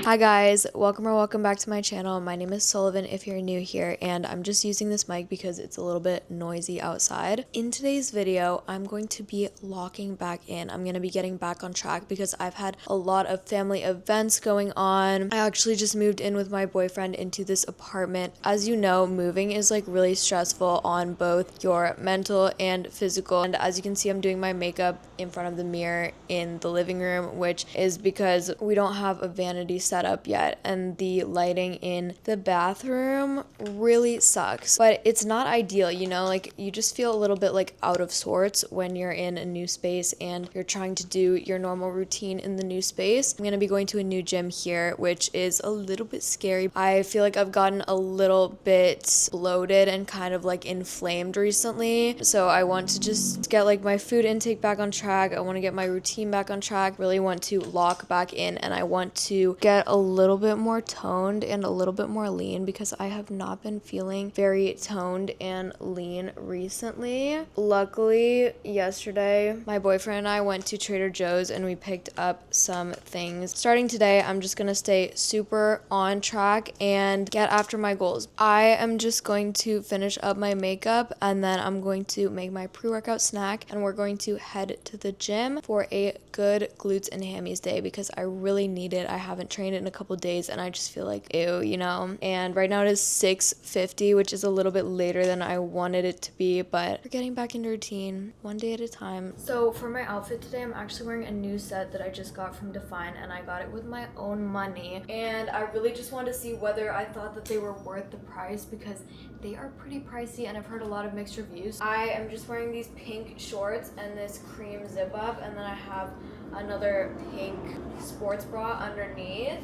Hi guys, welcome back to my channel. My name is Sullivan if you're new here, and I'm just using this mic because it's a little bit noisy outside. In today's video, I'm going to be locking back in. I'm going to be getting back on track because I've had a lot of family events going on. I actually just moved in with my boyfriend into this apartment. As you know, moving is like really stressful on both your mental and physical. And as you can see, I'm doing my makeup in front of the mirror in the living room, which is because we don't have a vanity set up yet, and the lighting in the bathroom really sucks. But it's not ideal, you know, like you just feel a little bit like out of sorts when you're in a new space and you're trying to do your normal routine in the new space. I'm gonna be going to a new gym here, which is a little bit scary. I feel like I've gotten a little bit bloated and kind of like inflamed recently, so I want to just get like my food intake back on track. I want to get my routine back on track, really want to lock back in, and I want to get a little bit more toned and a little bit more lean because I have not been feeling very toned and lean recently. Luckily, yesterday, my boyfriend and I went to Trader Joe's and we picked up some things. Starting today, I'm just gonna stay super on track and get after my goals. I am just going to finish up my makeup and then I'm going to make my pre-workout snack and we're going to head to the gym for a good glutes and hammies day because I really need it. I haven't trained in a couple days and I just feel like ew, you know. And right now it is 6:50, which is a little bit later than I wanted it to be, but we're getting back into routine one day at a time. So for my outfit today, I'm actually wearing a new set that I just got from dfyne, and I got it with my own money, and I really just wanted to see whether I thought that they were worth the price because they are pretty pricey and I've heard a lot of mixed reviews. I am just wearing these pink shorts and this cream zip up, and then I have another pink sports bra underneath,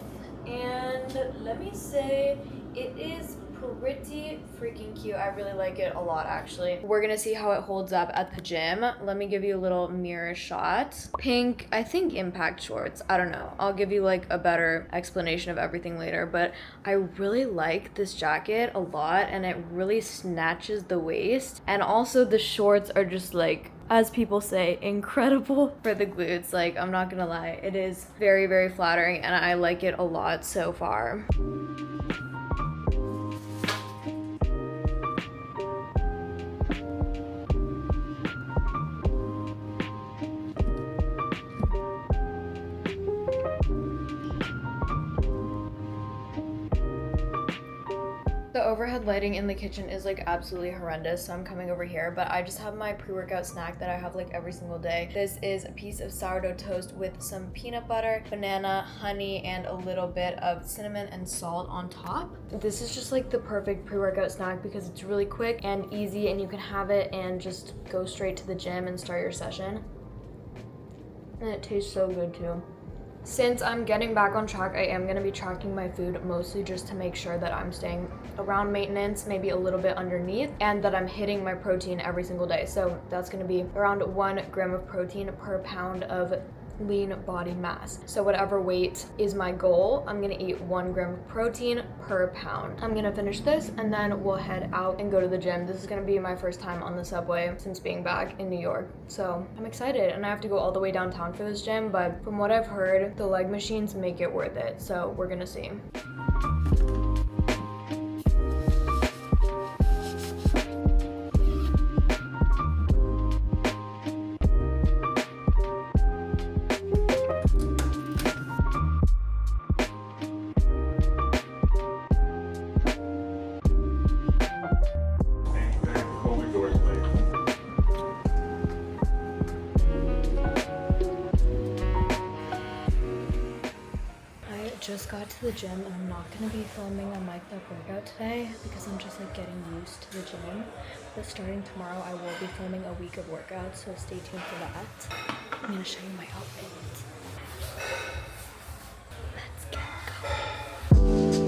and let me say it is pretty freaking cute. I really like it a lot actually. We're gonna see how it holds up at the gym. Let me give you a little mirror shot. Pink, I think impact shorts. I don't know. I'll give you like a better explanation of everything later, but I really like this jacket a lot and it really snatches the waist, and also the shorts are just like, as people say, incredible for the glutes. Like, I'm not gonna lie, it is very, very flattering and I like it a lot so far. The overhead lighting in the kitchen is like absolutely horrendous, so I'm coming over here, but I just have my pre-workout snack that I have like every single day. This is a piece of sourdough toast with some peanut butter, banana, honey, and a little bit of cinnamon and salt on top. This is just like the perfect pre-workout snack because it's really quick and easy and you can have it and just go straight to the gym and start your session. And it tastes so good too. Since I'm getting back on track, I am going to be tracking my food mostly just to make sure that I'm staying around maintenance, maybe a little bit underneath, and that I'm hitting my protein every single day. So that's going to be around 1 gram of protein per pound of lean body mass. So whatever weight is my goal, I'm gonna eat 1 gram of protein per pound. I'm gonna finish this and then we'll head out and go to the gym. This is gonna be my first time on the subway since being back in New York. So I'm excited, and I have to go all the way downtown for this gym, but from what I've heard, the leg machines make it worth it. So we're gonna see. Just got to the gym and I'm not going to be filming a mic'd up workout today because I'm just like getting used to the gym. But starting tomorrow I will be filming a week of workouts, so stay tuned for that. I'm going to show you my outfit. Let's get going.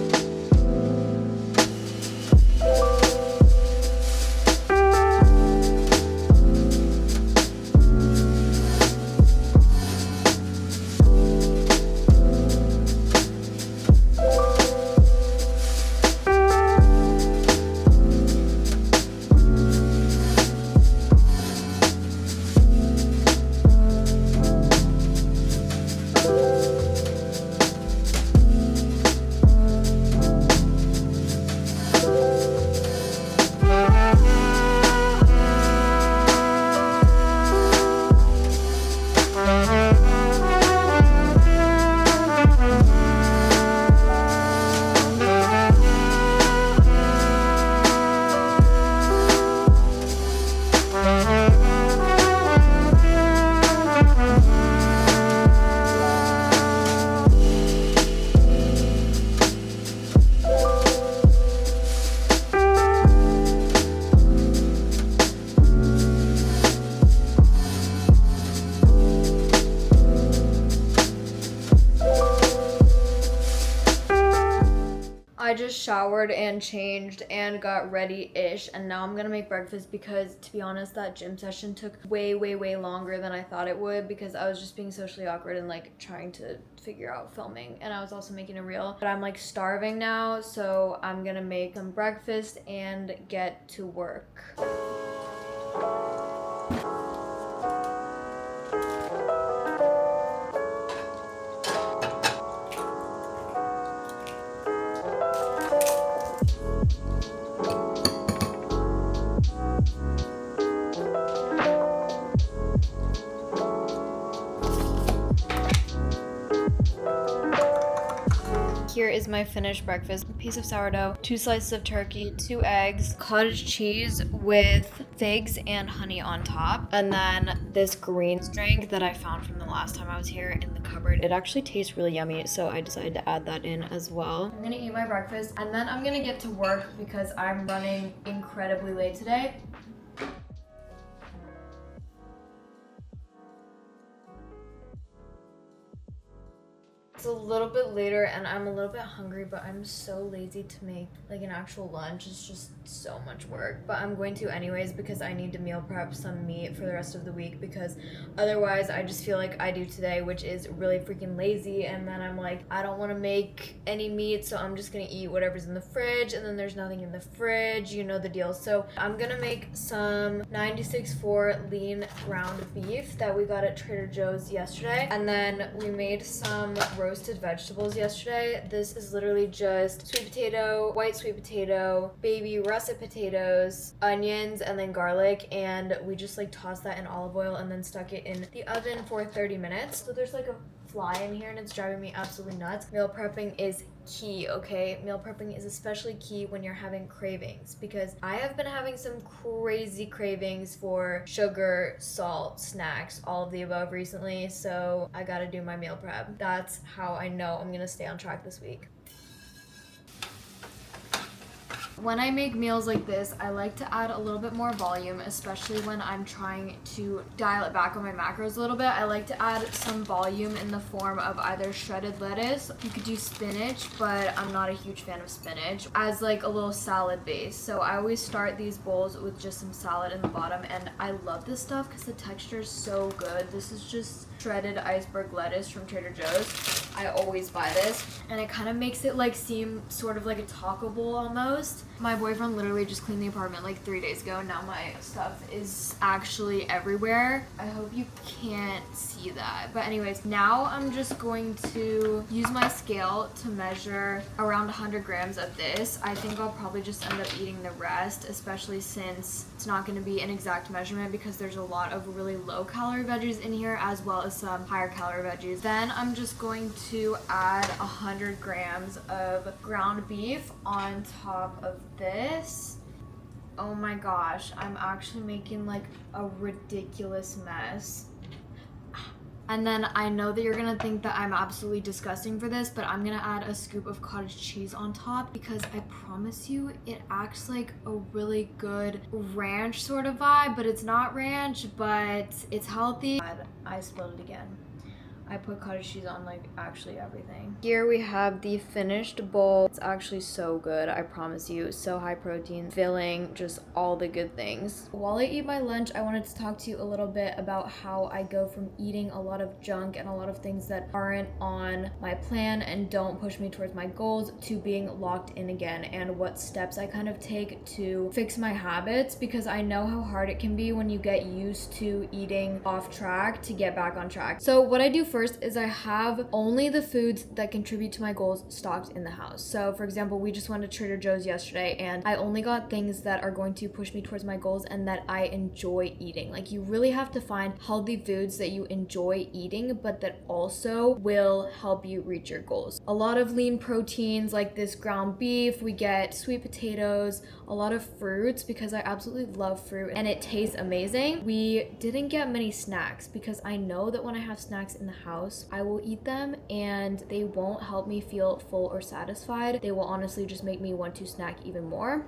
I just showered and changed and got ready-ish, and now I'm gonna make breakfast because, to be honest, that gym session took way longer than I thought it would because I was just being socially awkward and like trying to figure out filming, and I was also making a reel. But I'm like starving now, so I'm gonna make some breakfast and get to work. Here is my finished breakfast. A piece of sourdough, 2 slices of turkey, 2 eggs, cottage cheese with figs and honey on top, and then this green drink that I found from the last time I was here in the cupboard. It actually tastes really yummy, so I decided to add that in as well. I'm gonna eat my breakfast and then I'm gonna get to work because I'm running incredibly late today. It's a little bit later and I'm a little bit hungry, but I'm so lazy to make like an actual lunch. It's just so much work, but I'm going to anyways because I need to meal prep some meat for the rest of the week, because otherwise I just feel like I do today, which is really freaking lazy, and then I'm like, I don't want to make any meat, so I'm just gonna eat whatever's in the fridge, and then there's nothing in the fridge, you know the deal. So I'm gonna make some 96.4 lean ground beef that we got at Trader Joe's yesterday, and then we made some roasted vegetables yesterday. This is literally just sweet potato, white sweet potato, baby russet potatoes, onions, and then garlic, and we just like tossed that in olive oil and then stuck it in the oven for 30 minutes. So there's like a fly in here and it's driving me absolutely nuts. Meal prepping is key, okay? Meal prepping is especially key when you're having cravings, because I have been having some crazy cravings for sugar, salt, snacks, all of the above recently, so I gotta do my meal prep. That's how I know I'm gonna stay on track this week. When I make meals like this, I like to add a little bit more volume, especially when I'm trying to dial it back on my macros a little bit. I like to add some volume in the form of either shredded lettuce. You could do spinach, but I'm not a huge fan of spinach, as like a little salad base. So I always start these bowls with just some salad in the bottom, and I love this stuff because the texture is so good. This is just shredded iceberg lettuce from Trader Joe's. I always buy this, and it kind of makes it like seem sort of like a taco bowl almost. My boyfriend literally just cleaned the apartment like 3 days ago, and now my stuff is actually everywhere. I hope you can't see that. But anyways, now I'm just going to use my scale to measure around 100 grams of this. I think I'll probably just end up eating the rest, especially since it's not going to be an exact measurement because there's a lot of really low calorie veggies in here as well as some higher calorie veggies. Then I'm just going to add 100 grams of ground beef on top of this. Oh my gosh, I'm actually making like a ridiculous mess. And then I know that you're gonna think that I'm absolutely disgusting for this, but I'm gonna add a scoop of cottage cheese on top because I promise you it acts like a really good ranch sort of vibe, but it's not ranch, but it's healthy. I spilled it again. I put cottage cheese on like actually everything. Here we have the finished bowl. It's actually so good, I promise you. So high protein, filling, just all the good things. While I eat my lunch, I wanted to talk to you a little bit about how I go from eating a lot of junk and a lot of things that aren't on my plan and don't push me towards my goals to being locked in again, and what steps I kind of take to fix my habits, because I know how hard it can be when you get used to eating off track to get back on track. So what I do first is I have only the foods that contribute to my goals stocked in the house. So for example, we just went to Trader Joe's yesterday and I only got things that are going to push me towards my goals and that I enjoy eating. Like, you really have to find healthy foods that you enjoy eating but that also will help you reach your goals. A lot of lean proteins like this ground beef, we get sweet potatoes, a lot of fruits because I absolutely love fruit and it tastes amazing. We didn't get many snacks because I know that when I have snacks in the house, I will eat them and they won't help me feel full or satisfied. They will honestly just make me want to snack even more.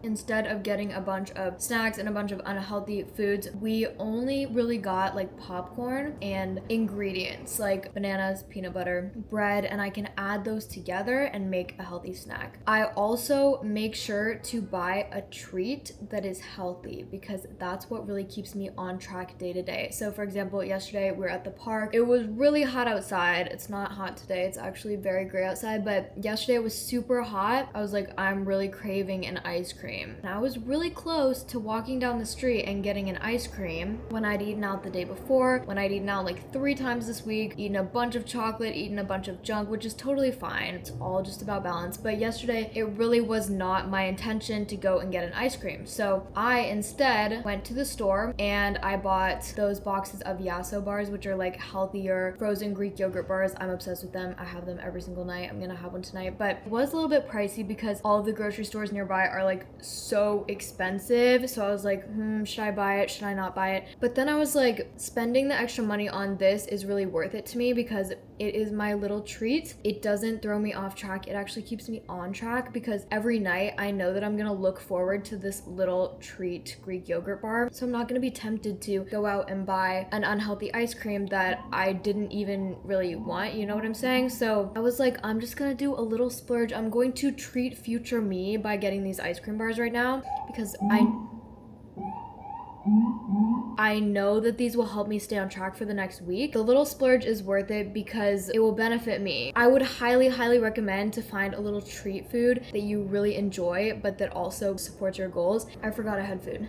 Instead of getting a bunch of snacks and a bunch of unhealthy foods, we only really got like popcorn and ingredients like bananas, peanut butter, bread, and I can add those together and make a healthy snack. I also make sure to buy a treat that is healthy because that's what really keeps me on track day to day. So for example, yesterday we were at the park. It was really hot outside. It's not hot today. It's actually very gray outside, but yesterday it was super hot. I was like, I'm really craving an ice cream. And I was really close to walking down the street and getting an ice cream when I'd eaten out the day before, when I'd eaten out like 3 times this week, eaten a bunch of chocolate, eaten a bunch of junk, which is totally fine. It's all just about balance. But yesterday, it really was not my intention to go and get an ice cream. So I instead went to the store and I bought those boxes of Yasso bars, which are like healthier frozen Greek yogurt bars. I'm obsessed with them. I have them every single night. I'm gonna have one tonight, but it was a little bit pricey because all of the grocery stores nearby are like so expensive. So I was like, should I buy it? Should I not buy it? But then I was like, spending the extra money on this is really worth it to me because it is my little treat. It doesn't throw me off track. It actually keeps me on track because every night I know that I'm gonna look forward to this little treat Greek yogurt bar. So I'm not gonna be tempted to go out and buy an unhealthy ice cream that I didn't even really want. You know what I'm saying? So I was like, I'm just gonna do a little splurge. I'm going to treat future me by getting these ice cream bars right now because I know that these will help me stay on track for the next week. The little splurge is worth it because it will benefit me. I would highly, highly recommend to find a little treat food that you really enjoy, but that also supports your goals. I forgot I had food.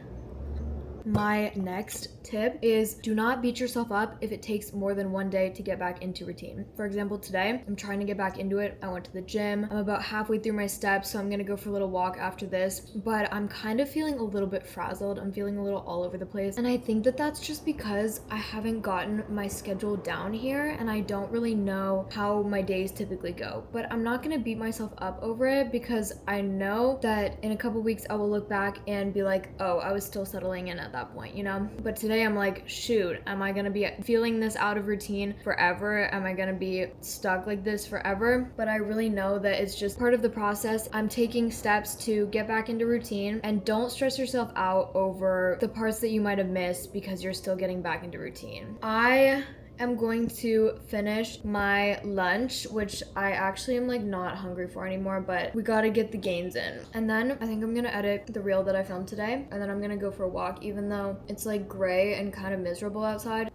My next tip is do not beat yourself up if it takes more than one day to get back into routine. For example, today I'm trying to get back into it. I went to the gym. I'm about halfway through my steps, so I'm gonna go for a little walk after this, but I'm kind of feeling a little bit frazzled. I'm feeling a little all over the place, and I think that that's just because I haven't gotten my schedule down here and I don't really know how my days typically go. But I'm not gonna beat myself up over it because I know that in a couple weeks I will look back and be like, oh, I was still settling in at that point, you know? But today I'm like, shoot, am I gonna be feeling this out of routine forever? Am I gonna be stuck like this forever? But I really know that it's just part of the process. I'm taking steps to get back into routine, and don't stress yourself out over the parts that you might have missed because you're still getting back into routine. I'm going to finish my lunch, which I actually am like not hungry for anymore, but we gotta get the gains in. And then I think I'm gonna edit the reel that I filmed today, and then I'm gonna go for a walk, even though it's like gray and kind of miserable outside.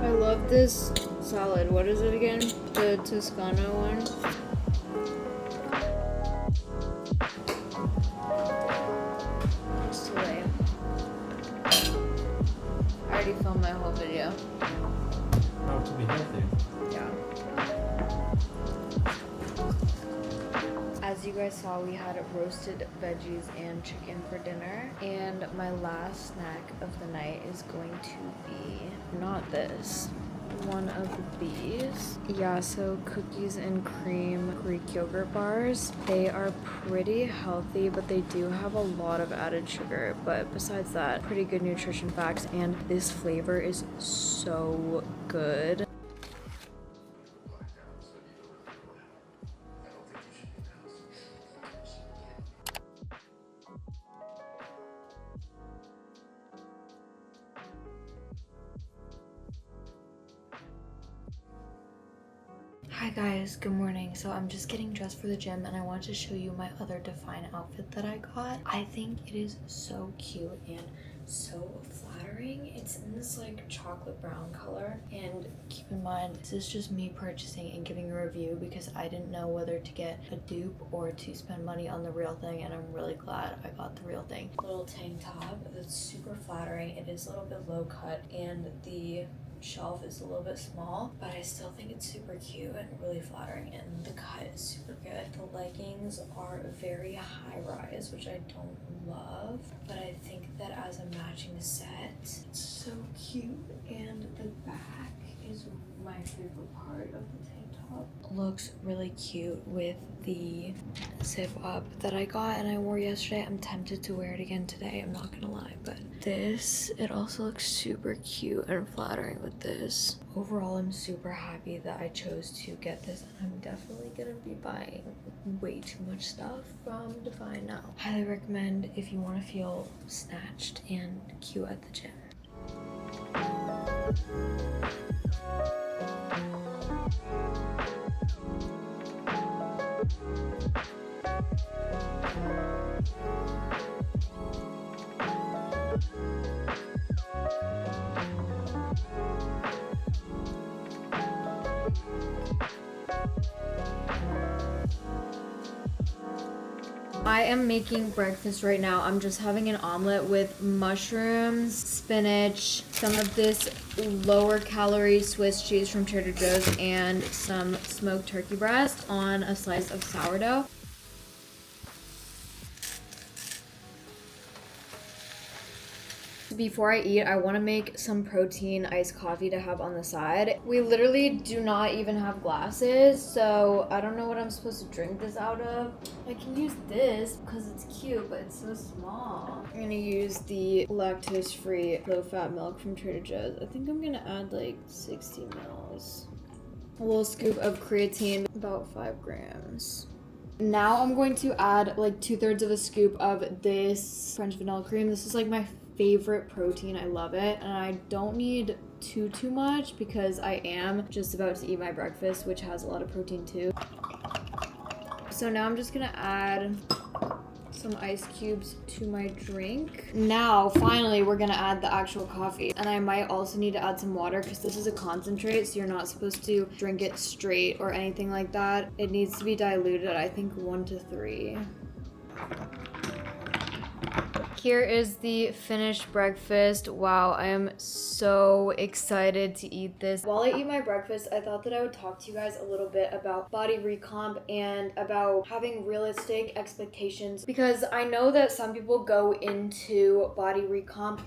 I love this salad. What is it again? The Toscano one? It's too late. I already filmed my whole video. How to be healthy. Yeah. As you guys saw, we had roasted veggies and chicken for dinner, and my last snack of the night is going to be not this, one of these Yasso cookies and cream Greek yogurt bars. They are pretty healthy, but they do have a lot of added sugar, but besides that, pretty good nutrition facts, and this flavor is so good. Hi guys, good morning. So I'm just getting dressed for the gym and I want to show you my other dfyne outfit that I got. I think it is so cute and so flattering. It's in this like chocolate brown color, and keep in mind this is just me purchasing and giving a review because I didn't know whether to get a dupe or to spend money on the real thing, and I'm really glad I got the real thing. Little tank top that's super flattering. It is a little bit low cut, and the shelf is a little bit small, but I still think it's super cute and really flattering, and the cut is super good. The leggings are very high rise, which I don't love, but I think that as a matching set, it's so cute, and the back is my favorite part of the tank top. Looks really cute with the zip up that I got and I wore yesterday. I'm tempted to wear it again today, I'm not gonna lie, but this, it also looks super cute and flattering with this. Overall, I'm super happy that I chose to get this, and I'm definitely gonna be buying way too much stuff from dfyne now. Highly recommend if you want to feel snatched and cute at the gym. I am making breakfast right now. I'm just having an omelet with mushrooms, spinach, some of this lower calorie Swiss cheese from Trader Joe's, and some smoked turkey breast on a slice of sourdough. Before I eat, I want to make some protein iced coffee to have on the side. We literally do not even have glasses, so I don't know what I'm supposed to drink this out of. I can use this because it's cute, but it's so small. I'm gonna use the lactose-free low-fat milk from Trader Joe's. I think I'm gonna add like 60 mils. A little scoop of creatine, about 5 grams. Now I'm going to add like 2/3 of a scoop of this French vanilla cream. This is like my favorite protein. I love it, and I don't need too much because I am just about to eat my breakfast, which has a lot of protein too. So now I'm just gonna add some ice cubes to my drink. Now finally we're gonna add the actual coffee, and I might also need to add some water because this is a concentrate, so you're not supposed to drink it straight or anything like that. It needs to be diluted, I think 1 to 3. Here is the finished breakfast. Wow, I am so excited to eat this. While I eat my breakfast, I thought that I would talk to you guys a little bit about body recomp and about having realistic expectations, because I know that some people go into body recomp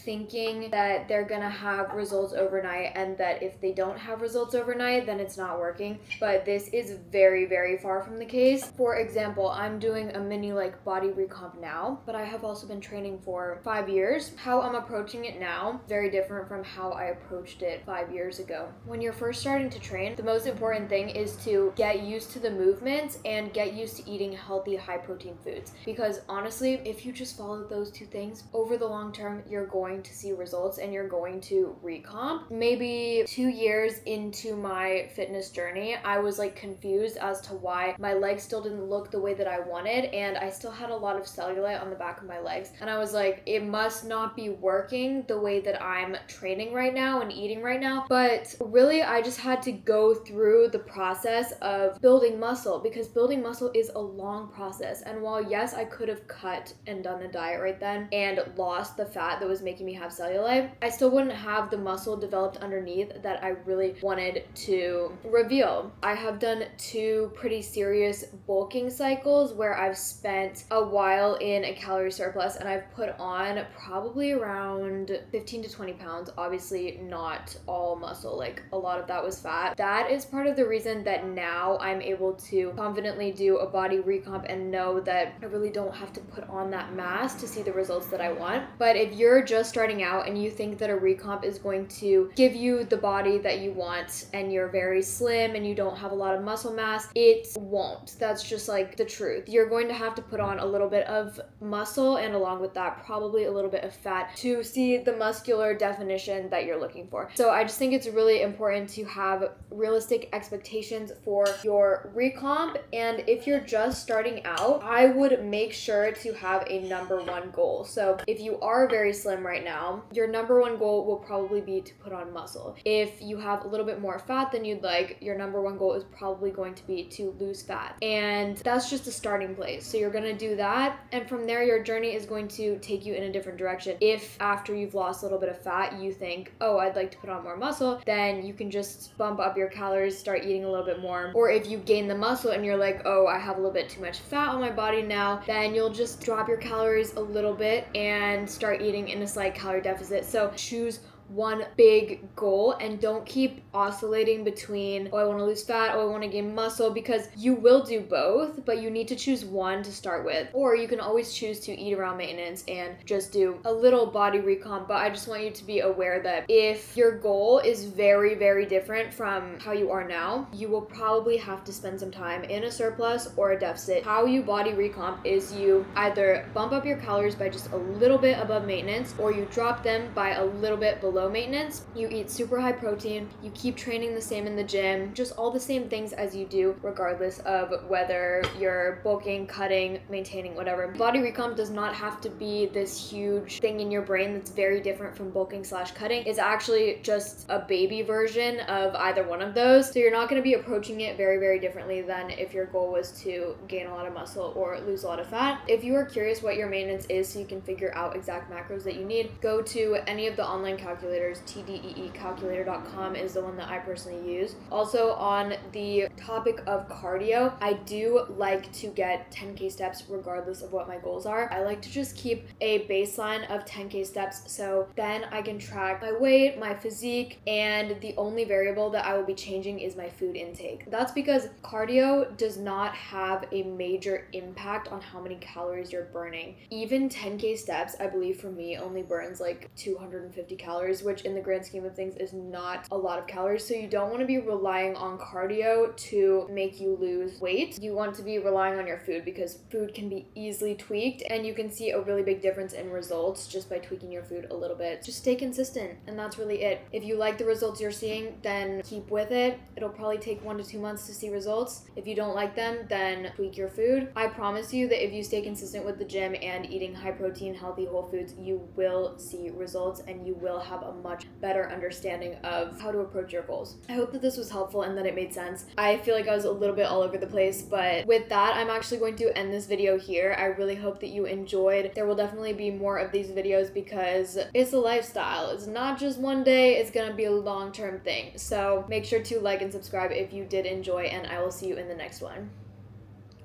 thinking that they're gonna have results overnight, and that if they don't have results overnight, then it's not working. But this is very far from the case. For example, I'm doing a mini like body recomp now, but I have also been training for 5 years. How I'm approaching it now, very different from how I approached it 5 years ago. When you're first starting to train, the most important thing is to get used to the movements and get used to eating healthy, high protein foods. Because honestly, if you just follow those 2 things, over the long term, you're going to see results and you're going to recomp. Maybe 2 years into my fitness journey, I was like confused as to why my legs still didn't look the way that I wanted, and I still had a lot of cellulite on the back of my legs, and I was like, it must not be working the way that I'm training right now and eating right now. But really, I just had to go through the process of building muscle, because building muscle is a long process. And while yes, I could have cut and done a diet right then and lost the fat that was making me have cellulite, I still wouldn't have the muscle developed underneath that I really wanted to reveal. I have done 2 pretty serious bulking cycles where I've spent a while in a calorie surplus, and I've put on probably around 15 to 20 pounds. Obviously not all muscle, like a lot of that was fat. That is part of the reason that now I'm able to confidently do a body recomp and know that I really don't have to put on that mass to see the results that I want. But if you're just starting out and you think that a recomp is going to give you the body that you want and you're very slim and you don't have a lot of muscle mass, it won't. That's just like the truth. You're going to have to put on a little bit of muscle, and along with that, probably a little bit of fat to see the muscular definition that you're looking for. So I just think it's really important to have realistic expectations for your recomp. And if you're just starting out, I would make sure to have a number 1 goal. So if you are very slim right right now, your number one goal will probably be to put on muscle. If you have a little bit more fat than you'd like, your number one goal is probably going to be to lose fat. And that's just a starting place. So you're going to do that. And from there, your journey is going to take you in a different direction. If after you've lost a little bit of fat, you think, oh, I'd like to put on more muscle, then you can just bump up your calories, start eating a little bit more. Or if you gain the muscle and you're like, oh, I have a little bit too much fat on my body now, then you'll just drop your calories a little bit and start eating in a slight calorie deficit. So choose one big goal and don't keep oscillating between, oh, I want to lose fat, oh, I want to gain muscle, because you will do both, but you need to choose one to start with. Or you can always choose to eat around maintenance and just do a little body recomp. But I just want you to be aware that if your goal is very, very different from how you are now, you will probably have to spend some time in a surplus or a deficit. How you body recomp is you either bump up your calories by just a little bit above maintenance, or you drop them by a little bit below maintenance. You eat super high protein, you keep training the same in the gym, just all the same things as you do regardless of whether you're bulking, cutting, maintaining, whatever. Body recomp does not have to be this huge thing in your brain that's very different from bulking / cutting. It's actually just a baby version of either one of those. So you're not going to be approaching it very, very differently than if your goal was to gain a lot of muscle or lose a lot of fat. If you are curious what your maintenance is so you can figure out exact macros that you need, go to any of the online calculators. tdeecalculator.com is the one that I personally use. Also, on the topic of cardio, I do like to get 10K steps regardless of what my goals are. I like to just keep a baseline of 10K steps, so then I can track my weight, my physique, and the only variable that I will be changing is my food intake. That's because cardio does not have a major impact on how many calories you're burning. Even 10K steps, I believe for me, only burns like 250 calories, which in the grand scheme of things is not a lot of calories. So you don't want to be relying on cardio to make you lose weight. You want to be relying on your food, because food can be easily tweaked and you can see a really big difference in results just by tweaking your food a little bit. Just stay consistent, and that's really it. If you like the results you're seeing, then keep with it. It'll probably take 1 to 2 months to see results. If you don't like them, then tweak your food. I promise you that if you stay consistent with the gym and eating high protein, healthy whole foods, you will see results and you will have a much better understanding of how to approach your goals. I hope that this was helpful and that it made sense. I feel like I was a little bit all over the place, but with that, I'm actually going to end this video here. I really hope that you enjoyed. There will definitely be more of these videos because it's a lifestyle. It's not just one day, it's gonna be a long-term thing. So make sure to like and subscribe if you did enjoy, and I will see you in the next one.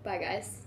Bye, guys.